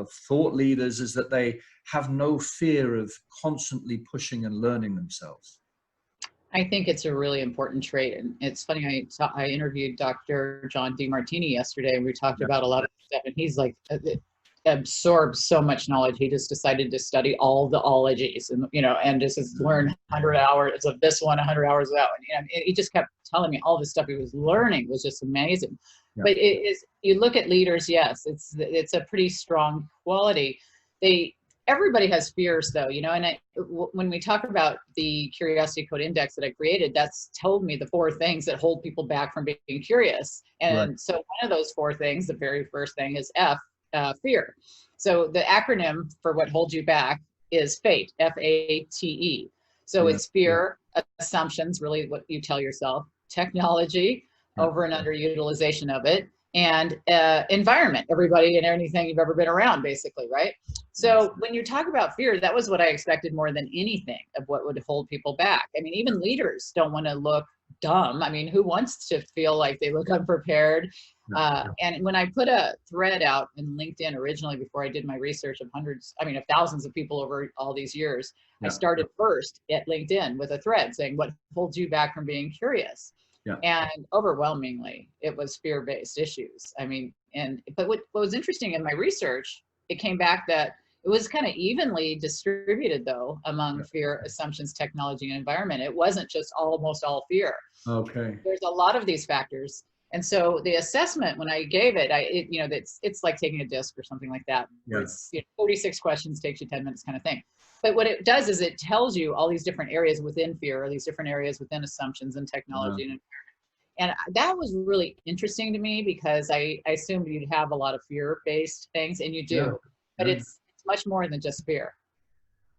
of thought leaders is that they have no fear of constantly pushing and learning themselves. I think it's a really important trait. And it's funny, I interviewed Dr. John DeMartini yesterday, and we talked about a lot of stuff, and he's like, absorbs so much knowledge. He just decided to study all the ologies, and and just learn 100 hours of this one, 100 hours of that one. And he just kept telling me all the stuff he was learning was just amazing. Yeah. But it is, you look at leaders, yes, it's a pretty strong quality. Everybody has fears though, and when we talk about the Curiosity Code Index that I created, that's told me the 4 things that hold people back from being curious. And so one of those 4 things, the very first thing is fear. So the acronym for what holds you back is FATE, F-A-T-E. So it's fear, assumptions, really what you tell yourself, technology, over and underutilization of it, and environment, everybody and anything you've ever been around, basically, right? So when you talk about fear, that was what I expected more than anything of what would hold people back. I mean, even leaders don't want to look dumb. I mean, who wants to feel like they look unprepared? And when I put a thread out in LinkedIn originally, before I did my research of thousands of people over all these years, I started first at LinkedIn with a thread saying, what holds you back from being curious? And overwhelmingly, it was fear-based issues. I mean, but what was interesting in my research, it came back that it was kind of evenly distributed though among fear, assumptions, technology, and environment. It wasn't just almost all fear. Okay. There's a lot of these factors. And so the assessment, when I gave it, it's like taking a disc or something like that. Yeah. It's 46 questions, takes you 10 minutes kind of thing. But what it does is it tells you all these different areas within fear, or these different areas within assumptions and technology and environment. And that was really interesting to me, because I assumed you'd have a lot of fear-based things, and you do. But it's much more than just fear.